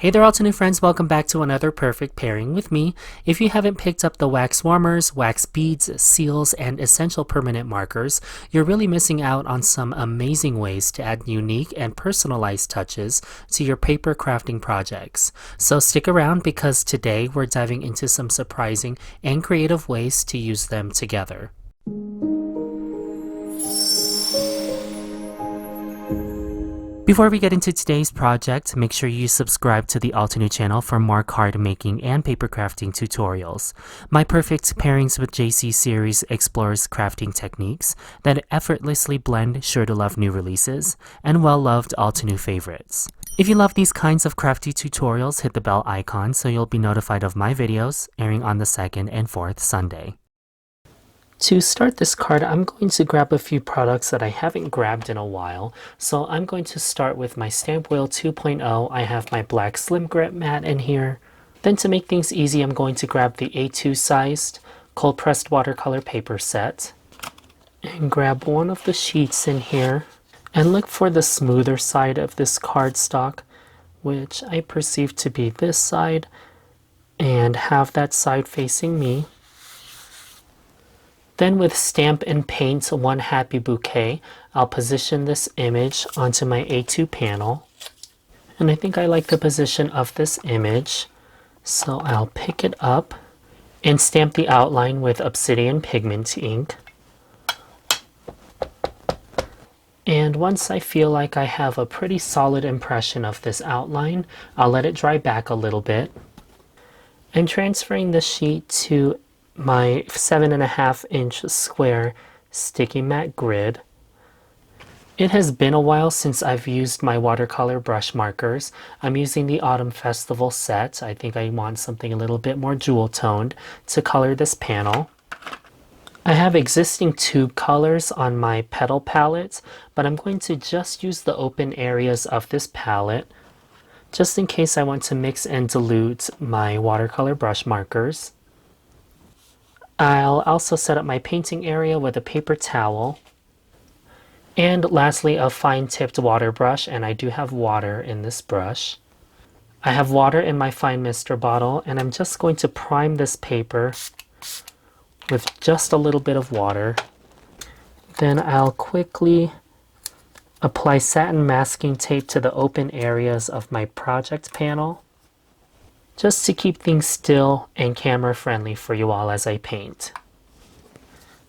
Hey there, Altenew friends, welcome back to another perfect pairing with me. If you haven't picked up the wax warmers, wax beads, seals, and essential permanent markers, you're really missing out on some amazing ways to add unique and personalized touches to your paper crafting projects. So stick around because today we're diving into some surprising and creative ways to use them together. Before we get into today's project, make sure you subscribe to the Altenew channel for more card making and paper crafting tutorials. My Perfect Pairings with Jaycee series explores crafting techniques that effortlessly blend sure-to-love new releases and well-loved Altenew favorites. If you love these kinds of crafty tutorials, hit the bell icon so you'll be notified of my videos airing on the 2nd and 4th Sunday. To start this card, I'm going to grab a few products that I haven't grabbed in a while. So I'm going to start with my Stampwheel 2.0. I have my black slim grip mat in here. Then to make things easy, I'm going to grab the A2 sized cold pressed watercolor paper set and grab one of the sheets in here and look for the smoother side of this cardstock, which I perceive to be this side, and have that side facing me. Then with Stamp and Paint One Happy Bouquet, I'll position this image onto my A2 panel. And I think I like the position of this image, so I'll pick it up and stamp the outline with Obsidian Pigment Ink. And once I feel like I have a pretty solid impression of this outline, I'll let it dry back a little bit. I'm transferring the sheet to my 7.5-inch square sticky mat grid. It has been a while since I've used my watercolor brush markers. I'm using the Autumn Festival set. I think I want something a little bit more jewel toned to color this panel. I have existing tube colors on my Petal Palette, but I'm going to just use the open areas of this palette just in case I want to mix and dilute my watercolor brush markers. I'll also set up my painting area with a paper towel. And lastly, a fine-tipped water brush, and I do have water in this brush. I have water in my fine mister bottle, and I'm just going to prime this paper with just a little bit of water. Then I'll quickly apply satin masking tape to the open areas of my project panel, just to keep things still and camera friendly for you all as I paint.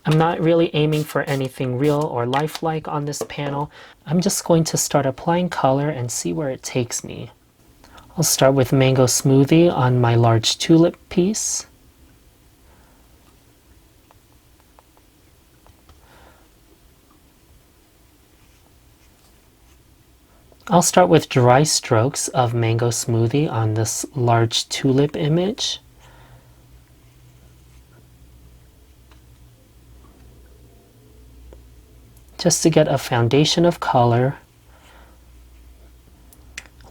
I'm not really aiming for anything real or lifelike on this panel. I'm just going to start applying color and see where it takes me. I'll start with Mango Smoothie on my large tulip piece. I'll start with dry strokes of Mango Smoothie on this large tulip image. Just to get a foundation of color,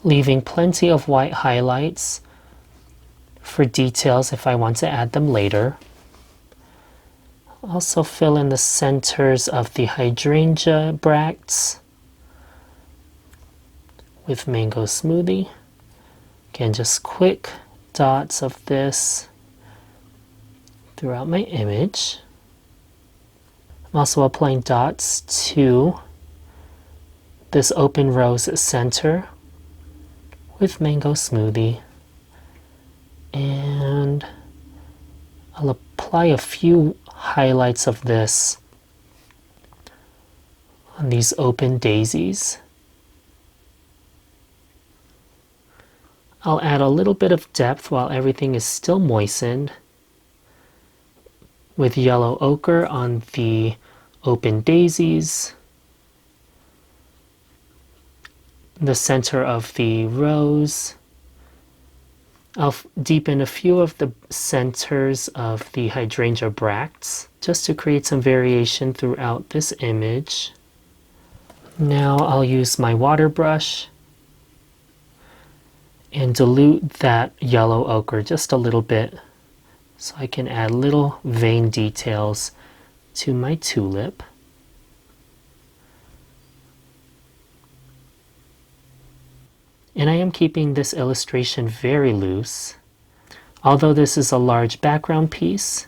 leaving plenty of white highlights for details if I want to add them later. Also fill in the centers of the hydrangea bracts with Mango Smoothie. Again, just quick dots of this throughout my image. I'm also applying dots to this open rose center with Mango Smoothie. And I'll apply a few highlights of this on these open daisies. I'll add a little bit of depth while everything is still moistened with yellow ochre on the open daisies, the center of the rose. I'll deepen a few of the centers of the hydrangea bracts just to create some variation throughout this image. Now I'll use my water brush and dilute that yellow ochre just a little bit so I can add little vein details to my tulip. And I am keeping this illustration very loose. Although this is a large background piece,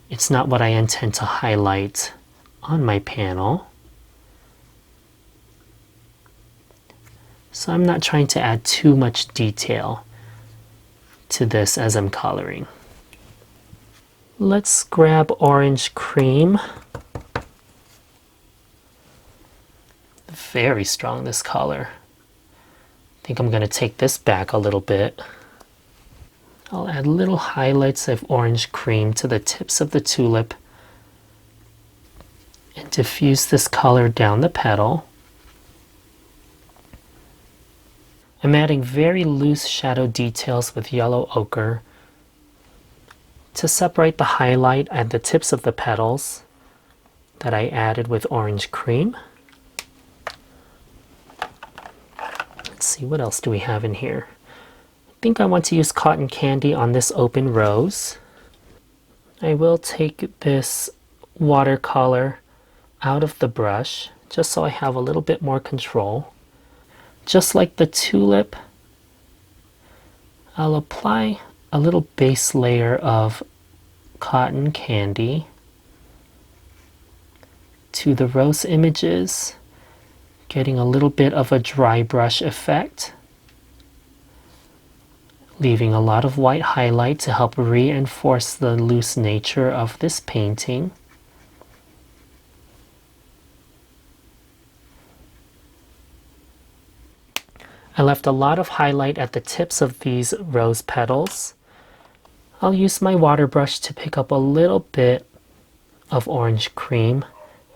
it's not what I intend to highlight on my panel. So I'm not trying to add too much detail to this as I'm coloring. Let's grab orange cream. Very strong, this color. I think I'm going to take this back a little bit. I'll add little highlights of orange cream to the tips of the tulip and diffuse this color down the petal. I'm adding very loose shadow details with yellow ochre to separate the highlight at the tips of the petals that I added with orange cream. Let's see, what else do we have in here? I think I want to use cotton candy on this open rose. I will take this watercolor out of the brush just so I have a little bit more control. Just like the tulip, I'll apply a little base layer of cotton candy to the rose images, getting a little bit of a dry brush effect, leaving a lot of white highlight to help reinforce the loose nature of this painting. I left a lot of highlight at the tips of these rose petals. I'll use my water brush to pick up a little bit of orange cream,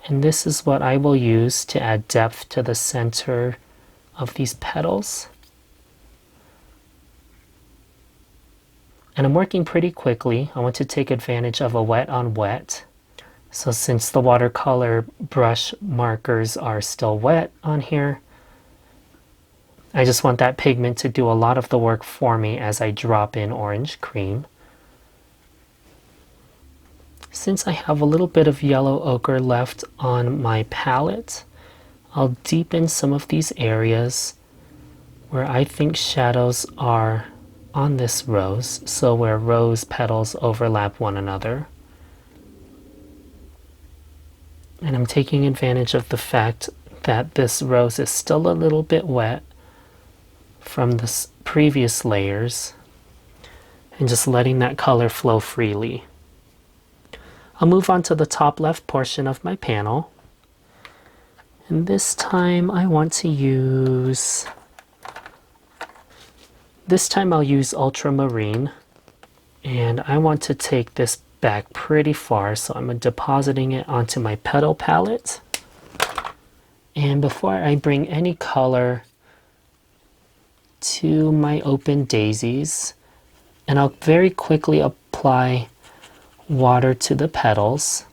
and this is what I will use to add depth to the center of these petals. And I'm working pretty quickly. I want to take advantage of a wet on wet. So since the watercolor brush markers are still wet on here, I just want that pigment to do a lot of the work for me as I drop in orange cream. Since I have a little bit of yellow ochre left on my palette, I'll deepen some of these areas where I think shadows are on this rose, so where rose petals overlap one another. And I'm taking advantage of the fact that this rose is still a little bit wet from the previous layers, and just letting that color flow freely. I'll move on to the top left portion of my panel, and this time I want to use, I'll use ultramarine, and I want to take this back pretty far, so I'm depositing it onto my Petal Palette. And before I bring any color to my open daisies, and I'll very quickly apply water to the petals.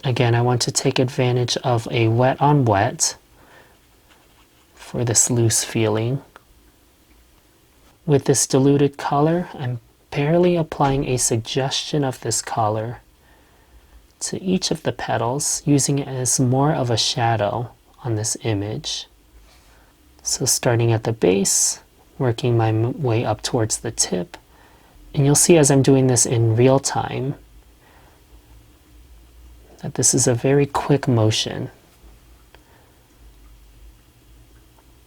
Again, I want to take advantage of a wet on wet for this loose feeling. With this diluted color, I'm barely applying a suggestion of this color to each of the petals, using it as more of a shadow on this image. So starting at the base, working my way up towards the tip, and you'll see as I'm doing this in real time that this is a very quick motion.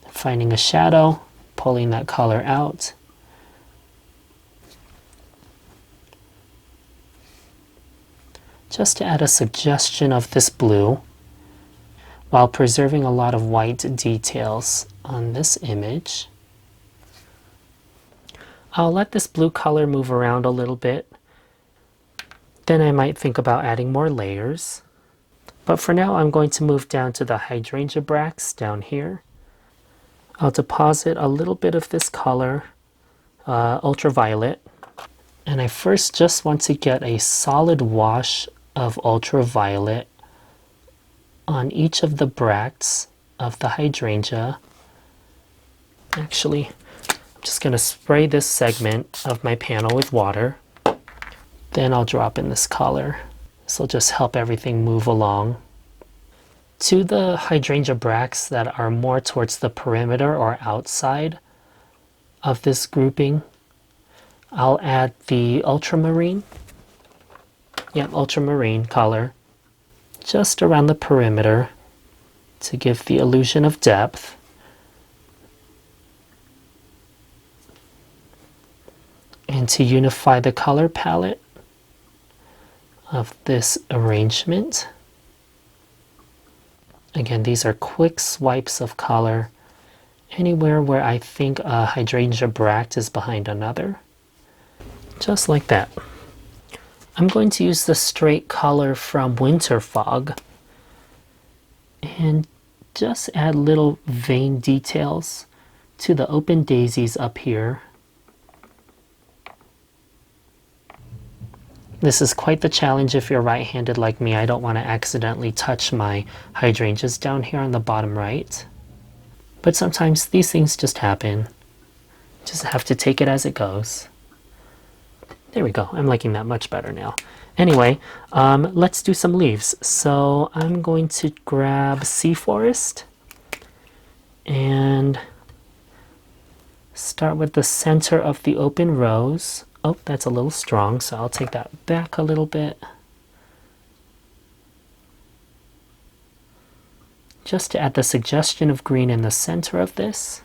Finding a shadow, pulling that color out, just to add a suggestion of this blue while preserving a lot of white details on this image. I'll let this blue color move around a little bit. Then I might think about adding more layers. But for now, I'm going to move down to the hydrangea bracts down here. I'll deposit a little bit of this color, ultraviolet. And I first just want to get a solid wash of ultraviolet on each of the bracts of the hydrangea. Actually, I'm just going to spray this segment of my panel with water. Then I'll drop in this color. This will just help everything move along. To the hydrangea bracts that are more towards the perimeter or outside of this grouping, I'll add the ultramarine, ultramarine color, just around the perimeter to give the illusion of depth. And to unify the color palette of this arrangement. Again, these are quick swipes of color anywhere where I think a hydrangea bract is behind another. Just like that. I'm going to use the straight color from Winter Fog and just add little vein details to the open daisies up here. This is quite the challenge if you're right-handed like me. I don't want to accidentally touch my hydrangeas down here on the bottom right. But sometimes these things just happen. Just have to take it as it goes. There we go. I'm liking that much better now. Anyway, let's do some leaves. So I'm going to grab Sea Forest and start with the center of the open rose. Oh, that's a little strong, so I'll take that back a little bit. Just to add the suggestion of green in the center of this.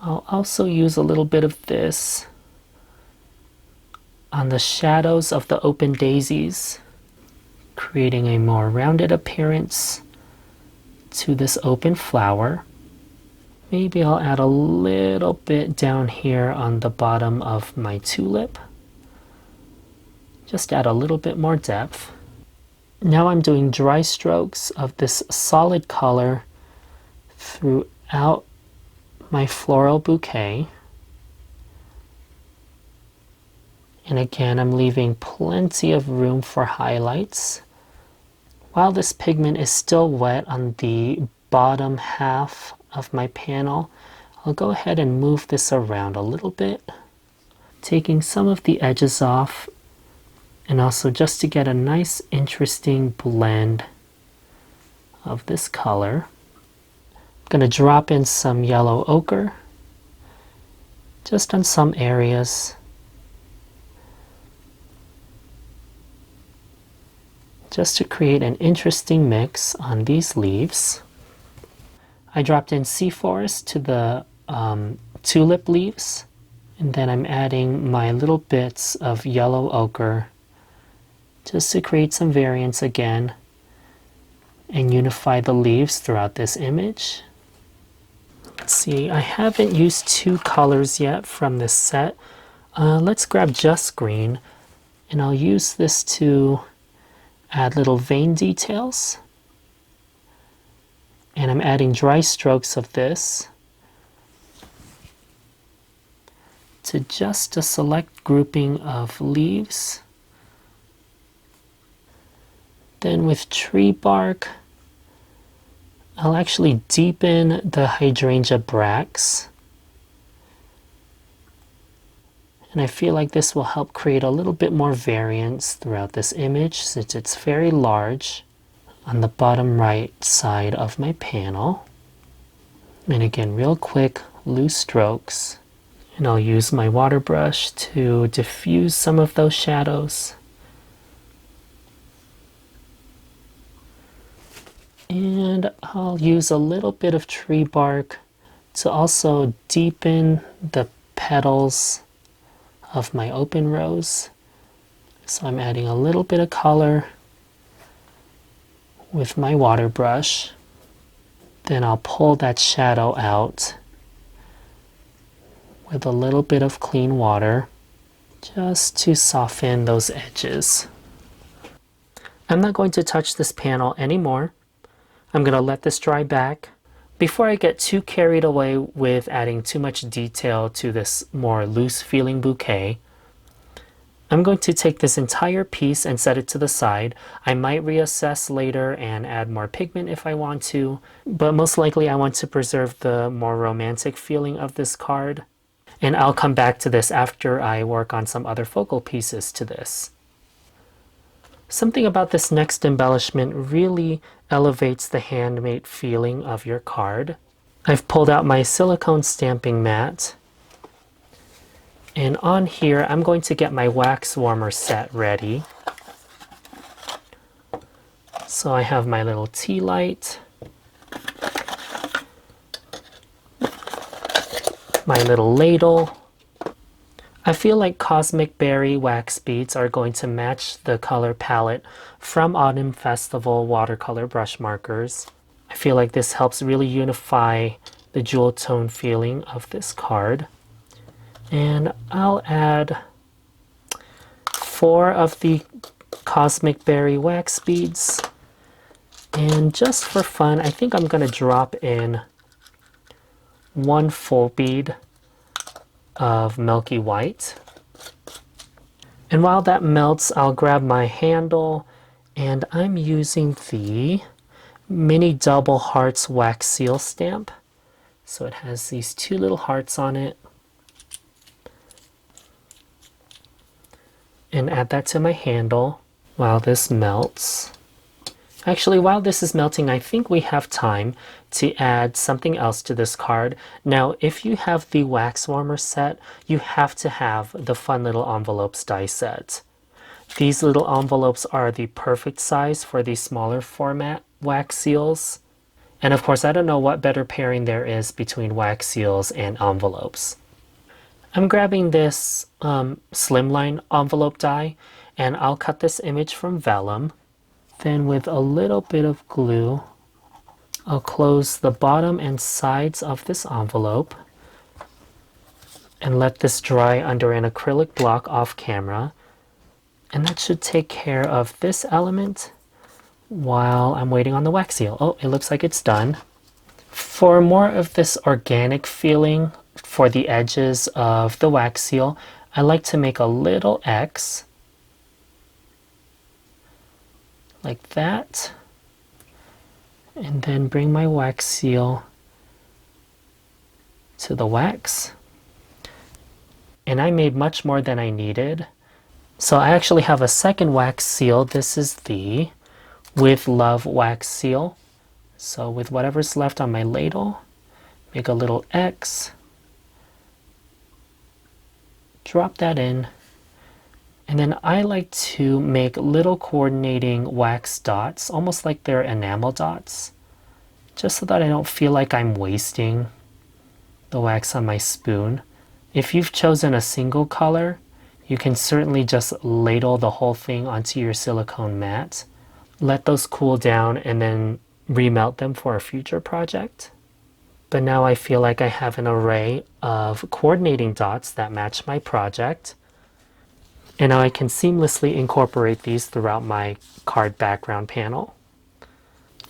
I'll also use a little bit of this on the shadows of the open daisies, creating a more rounded appearance to this open flower. Maybe I'll add a little bit down here on the bottom of my tulip. Just add a little bit more depth. Now I'm doing dry strokes of this solid color throughout my floral bouquet. And again, I'm leaving plenty of room for highlights. While this pigment is still wet on the bottom half of my panel, I'll go ahead and move this around a little bit, taking some of the edges off, and also just to get a nice interesting blend of this color. I'm going to drop in some yellow ochre just on some areas, just to create an interesting mix on these leaves. I dropped in Sea Forest to the tulip leaves, and then I'm adding my little bits of yellow ochre just to create some variance again and unify the leaves throughout this image. Let's see, I haven't used two colors yet from this set. Let's grab just green, and I'll use this to add little vein details. And I'm adding dry strokes of this to just a select grouping of leaves. Then with tree bark, I'll actually deepen the hydrangea bracts. And I feel like this will help create a little bit more variance throughout this image since it's very large on the bottom right side of my panel. And again, real quick, loose strokes. And I'll use my water brush to diffuse some of those shadows. And I'll use a little bit of tree bark to also deepen the petals of my open rose. So I'm adding a little bit of color with my water brush. Then I'll pull that shadow out with a little bit of clean water just to soften those edges. I'm not going to touch this panel anymore. I'm going to let this dry back before I get too carried away with adding too much detail to this more loose feeling bouquet. I'm going to take this entire piece and set it to the side. I might reassess later and add more pigment if I want to, but most likely I want to preserve the more romantic feeling of this card. And I'll come back to this after I work on some other focal pieces to this. Something about this next embellishment really elevates the handmade feeling of your card. I've pulled out my silicone stamping mat, and on here I'm going to get my wax warmer set ready. So I have my little tea light, my little ladle. I feel like Cosmic Berry wax beads are going to match the color palette from Autumn Festival watercolor brush markers. I feel like this helps really unify the jewel tone feeling of this card. And I'll add 4 of the Cosmic Berry wax beads. And just for fun, I think I'm going to drop in 1 full bead of Milky White. And while that melts, I'll grab my handle, and I'm using the Mini Double Hearts wax seal stamp. So it has these 2 little hearts on it. And add that to my handle while this melts. Actually, while this is melting, I think we have time to add something else to this card. Now, if you have the wax warmer set, you have to have the fun little envelopes die set. These little envelopes are the perfect size for the smaller format wax seals. And of course, I don't know what better pairing there is between wax seals and envelopes. I'm grabbing this slimline envelope die, and I'll cut this image from vellum. Then with a little bit of glue, I'll close the bottom and sides of this envelope and let this dry under an acrylic block off camera. And that should take care of this element while I'm waiting on the wax seal. Oh, it looks like it's done. For more of this organic feeling for the edges of the wax seal, I like to make a little X like that, and then bring my wax seal to the wax. And I made much more than I needed. So I actually have a second wax seal. This is the With Love wax seal. So with whatever's left on my ladle, make a little X, drop that in. And then I like to make little coordinating wax dots, almost like they're enamel dots, just so that I don't feel like I'm wasting the wax on my spoon. If you've chosen a single color, you can certainly just ladle the whole thing onto your silicone mat. Let those cool down and then remelt them for a future project. But now I feel like I have an array of coordinating dots that match my project. And now I can seamlessly incorporate these throughout my card background panel.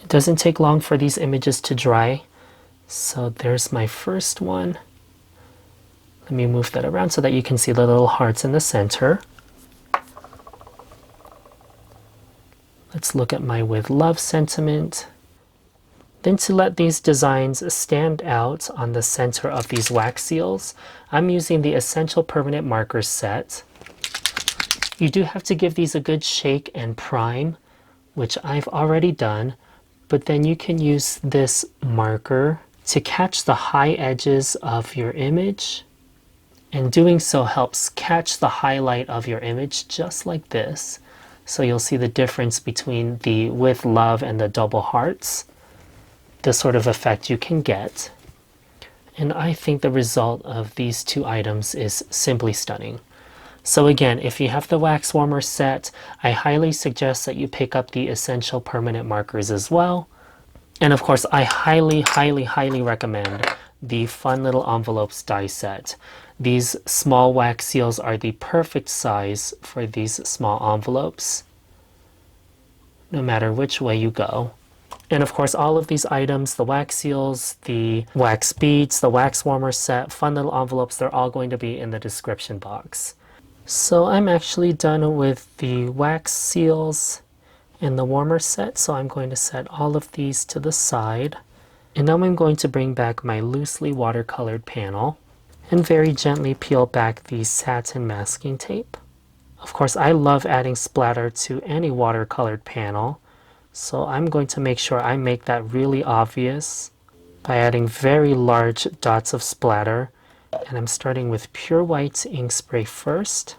It doesn't take long for these images to dry. So there's my first one. Let me move that around so that you can see the little hearts in the center. Let's look at my With Love sentiment. Then to let these designs stand out on the center of these wax seals, I'm using the Essential Permanent Markers set. You do have to give these a good shake and prime, which I've already done, but then you can use this marker to catch the high edges of your image. And doing so helps catch the highlight of your image just like this. So you'll see the difference between the With Love and the double hearts, the sort of effect you can get. And I think the result of these 2 items is simply stunning. So again, if you have the wax warmer set, I highly suggest that you pick up the Essential Permanent Markers as well. And of course, I highly recommend the fun little envelopes die set. These small wax seals are the perfect size for these small envelopes, no matter which way you go. And of course, all of these items, the wax seals, the wax beads, the wax warmer set, fun little envelopes, they're all going to be in the description box. So I'm actually done with the wax seals and the warmer set, so I'm going to set all of these to the side. And now I'm going to bring back my loosely watercolored panel and very gently peel back the satin masking tape. Of course, I love adding splatter to any watercolored panel, so I'm going to make sure I make that really obvious by adding very large dots of splatter. And I'm starting with pure white ink spray first.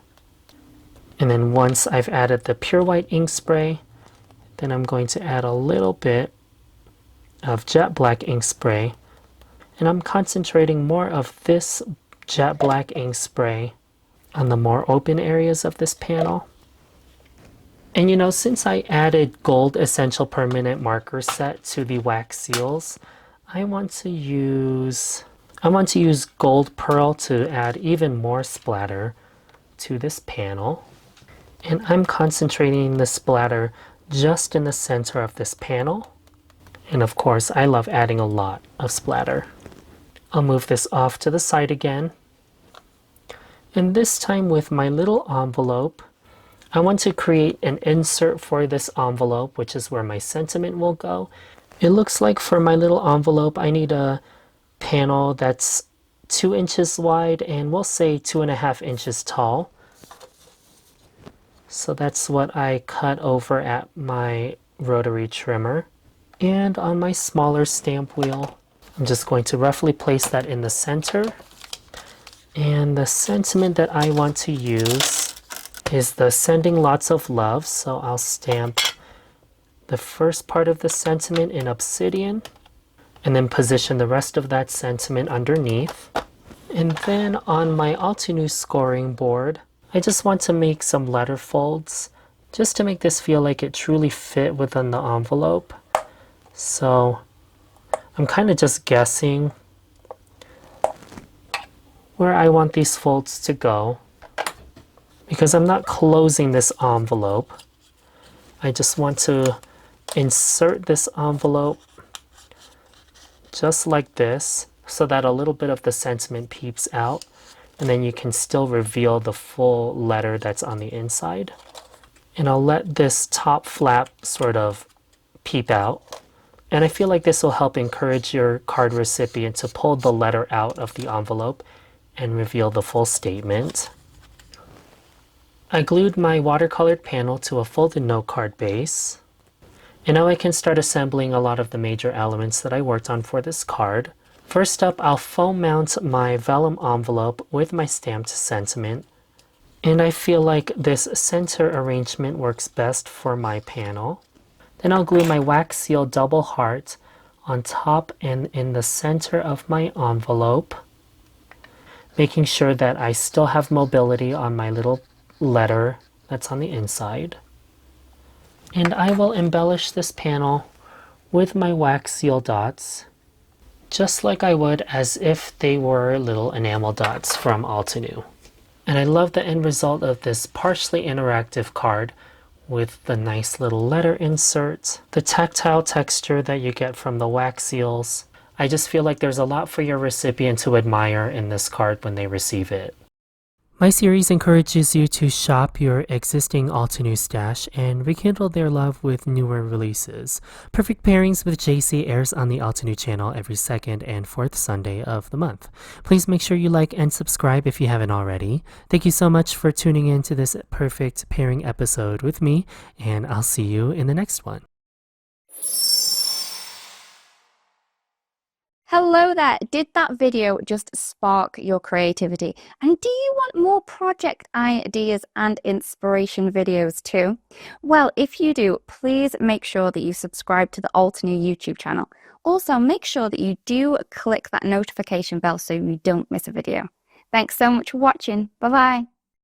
And then once I've added the pure white ink spray, then I'm going to add a little bit of jet black ink spray. And I'm concentrating more of this jet black ink spray on the more open areas of this panel. And you know, since I added Gold Essential Permanent Marker Set to the wax seals, I want to use Gold Pearl to add even more splatter to this panel. And I'm concentrating the splatter just in the center of this panel. And of course, I love adding a lot of splatter. I'll move this off to the side again. And this time with my little envelope, I want to create an insert for this envelope, which is where my sentiment will go. It looks like for my little envelope, I need a panel that's 2 inches wide and we'll say 2.5 inches tall. So that's what I cut over at my rotary trimmer. And on my smaller stamp wheel, I'm just going to roughly place that in the center. And the sentiment that I want to use is the sending lots of love. So I'll stamp the first part of the sentiment in Obsidian and then position the rest of that sentiment underneath. And then on my Altenew scoring board, I just want to make some letter folds just to make this feel like it truly fit within the envelope. So I'm kind of just guessing where I want these folds to go because I'm not closing this envelope. I just want to insert this envelope just like this so that a little bit of the sentiment peeps out, and then you can still reveal the full letter that's on the inside. And I'll let this top flap sort of peep out. And I feel like this will help encourage your card recipient to pull the letter out of the envelope and reveal the full statement. I glued my watercolored panel to a folded note card base. And now I can start assembling a lot of the major elements that I worked on for this card. First up, I'll foam mount my vellum envelope with my stamped sentiment. And I feel like this center arrangement works best for my panel. Then I'll glue my wax seal double heart on top and in the center of my envelope, making sure that I still have mobility on my little letter that's on the inside. And I will embellish this panel with my wax seal dots, just like I would as if they were little enamel dots from Altenew. And I love the end result of this partially interactive card with the nice little letter insert, the tactile texture that you get from the wax seals. I just feel like there's a lot for your recipient to admire in this card when they receive it. My series encourages you to shop your existing Altenew stash and rekindle their love with newer releases. Perfect Pairings with Jaycee airs on the Altenew channel every second and fourth Sunday of the month. Please make sure you like and subscribe if you haven't already. Thank you so much for tuning in to this Perfect Pairing episode with me, and I'll see you in the next one. Hello there! Did that video just spark your creativity? And do you want more project ideas and inspiration videos too? Well, if you do, please make sure that you subscribe to the Altenew YouTube channel. Also, make sure that you do click that notification bell so you don't miss a video. Thanks so much for watching. Bye-bye.